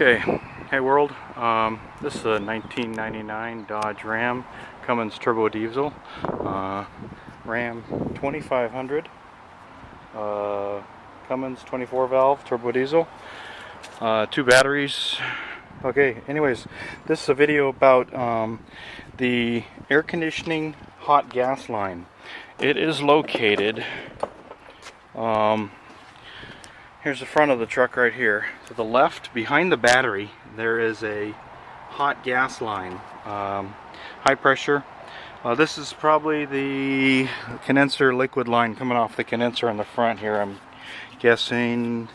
Okay, hey world. This is a 1999 Dodge Ram Cummins turbo diesel, Ram 2500, Cummins 24 valve turbo diesel, 2 batteries. Okay, anyways, this is a video about the air conditioning hot gas line. It is located, here's the front of the truck right here. To the left, behind the battery, there is a hot gas line, high pressure. This is probably the condenser liquid line coming off the condenser on the front here, I'm guessing.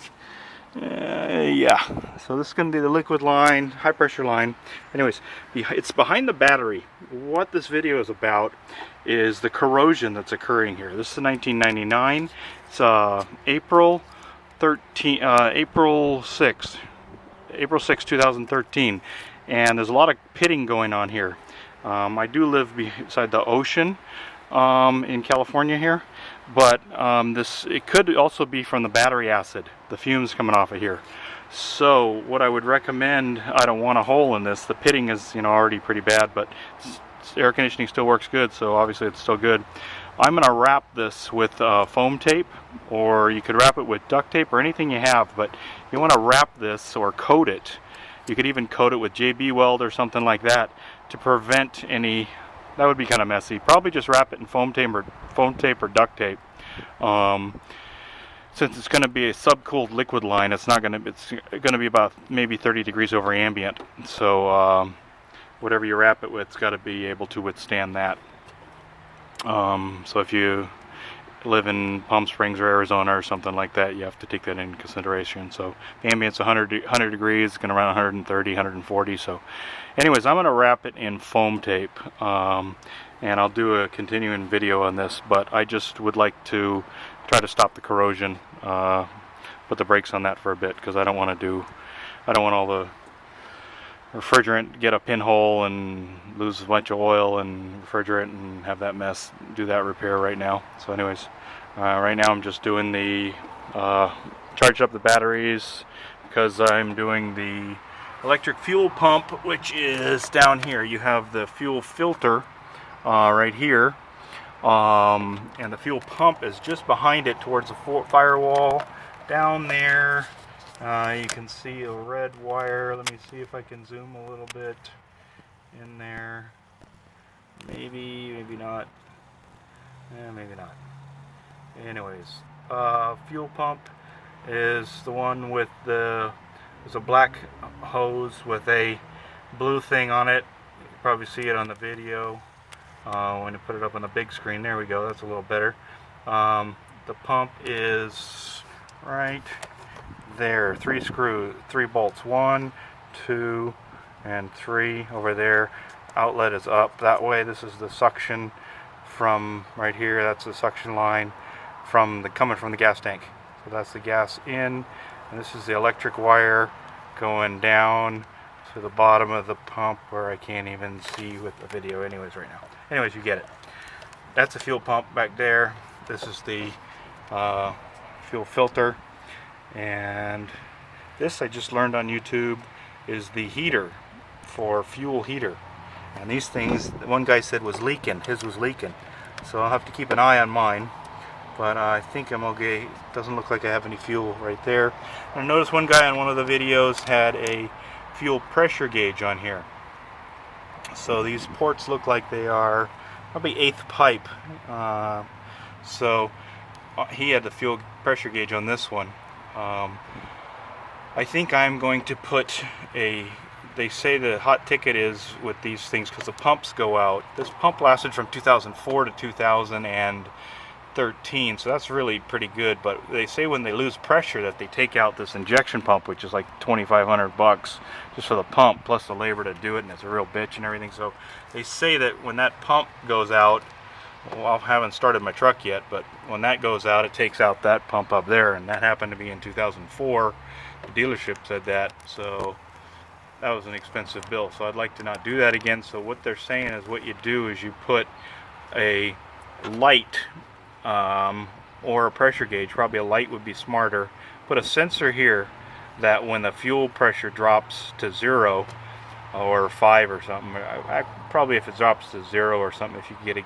Yeah, so this is going to be the liquid line, high pressure line. Anyways, it's behind the battery. What this video is about is the corrosion that's occurring here. This is 1999. It's April 6, 2013, and there's a lot of pitting going on here. I do live beside the ocean in California here, but it could also be from the battery acid, the fumes coming off of here. So what I would recommend, I don't want a hole in this. The pitting is already pretty bad, but air conditioning still works good, so obviously it's still good. I'm going to wrap this with foam tape, or you could wrap it with duct tape or anything you have, but you want to wrap this or coat it. You could even coat it with JB Weld or something like that to prevent any. That would be kind of messy. Probably just wrap it in foam tape or duct tape. Since it's going to be a subcooled liquid line, it's going to be about maybe 30 degrees over ambient. So whatever you wrap it with, it's got to be able to withstand that. So if you live in Palm Springs or Arizona or something like that, you have to take that into consideration. So the ambient's 100 degrees, it's going to run 130, 140. So anyways, I'm going to wrap it in foam tape, and I'll do a continuing video on this, but I just would like to try to stop the corrosion, put the brakes on that for a bit, because I don't want all the refrigerant get a pinhole and lose a bunch of oil and refrigerant and have that mess, do that repair right now. So anyways, right now I'm just doing the charge up the batteries, because I'm doing the electric fuel pump, which is down here. You have the fuel filter right here, and the fuel pump is just behind it towards the firewall down there. You can see a red wire. Let me see if I can zoom a little bit in there. Maybe not. Maybe not. Anyways, fuel pump is the one with there's a black hose with a blue thing on it. You can probably see it on the video when you put it up on the big screen. There we go. That's a little better. The pump is right there. 3 bolts, 1, 2, and 3 over there. Outlet is up that way. This is the suction from right here. That's the suction line coming from the gas tank. So that's the gas in, and this is the electric wire going down to the bottom of the pump, where I can't even see with the video anyways right now. Anyways, you get it. That's the fuel pump back there. This is the fuel filter. And this, I just learned on YouTube, is the heater for fuel heater. And these things, one guy said was leaking. His was leaking. So I'll have to keep an eye on mine. But I think I'm okay. It doesn't look like I have any fuel right there. And I noticed one guy on one of the videos had a fuel pressure gauge on here. So these ports look like they are probably 1/8 pipe. So he had the fuel pressure gauge on this one. I think I'm going to put they say the hot ticket is with these things because the pumps go out. This pump lasted from 2004 to 2013, so that's really pretty good. But they say when they lose pressure that they take out this injection pump, which is like $2,500 just for the pump, plus the labor to do it, and it's a real bitch and everything. So they say that when that pump goes out, well, I haven't started my truck yet, but when that goes out, it takes out that pump up there, and that happened to be in 2004. The dealership said that, so that was an expensive bill. So I'd like to not do that again. So what they're saying is, what you do is you put a light or a pressure gauge. Probably a light would be smarter. Put a sensor here that when the fuel pressure drops to 0 or 5 or something, probably if it drops to 0 or something, if you can get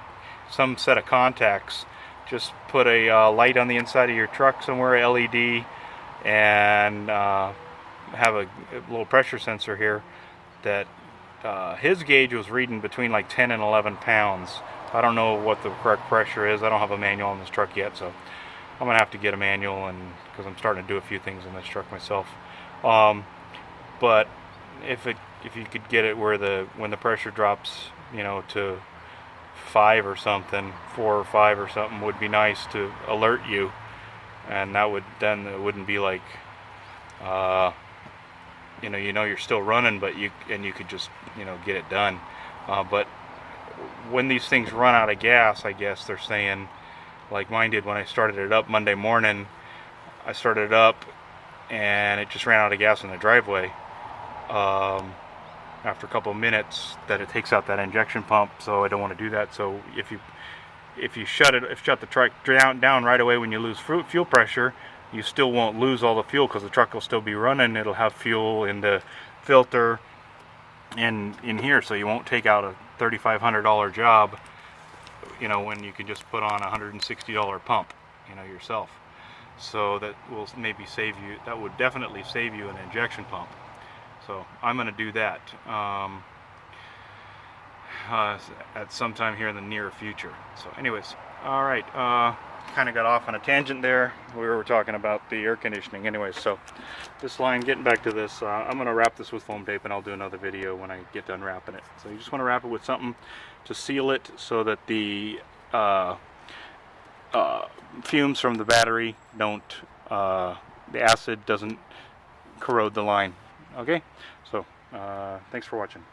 some set of contacts, just put a light on the inside of your truck somewhere, LED, and have a little pressure sensor here that his gauge was reading between like 10 and 11 pounds. I don't know what the correct pressure is. I don't have a manual on this truck yet, so I'm gonna have to get a manual, and because I'm starting to do a few things in this truck myself. But if you could get it where when the pressure drops, you know, to 5 or something, 4 or 5 or something, would be nice to alert you, and that would, then it wouldn't be like you know you're still running, but you could just, you know, get it done. But when these things run out of gas, I guess they're saying, like mine did when I started it up Monday morning, I started it up and it just ran out of gas in the driveway. After a couple of minutes, that it takes out that injection pump, so I don't want to do that. So if you shut the truck down right away when you lose fuel pressure, you still won't lose all the fuel, because the truck will still be running. It'll have fuel in the filter and in here, so you won't take out a $3,500 job, you know, when you can just put on a $160 pump, you know, yourself. So that will maybe save you, that would definitely save you an injection pump. So I'm going to do that at some time here in the near future. So anyways, all right, kind of got off on a tangent there. We were talking about the air conditioning. Anyways, so this line, getting back to this, I'm going to wrap this with foam tape, and I'll do another video when I get done wrapping it. So you just want to wrap it with something to seal it, so that the fumes from the battery don't, the acid doesn't corrode the line. Okay, so thanks for watching.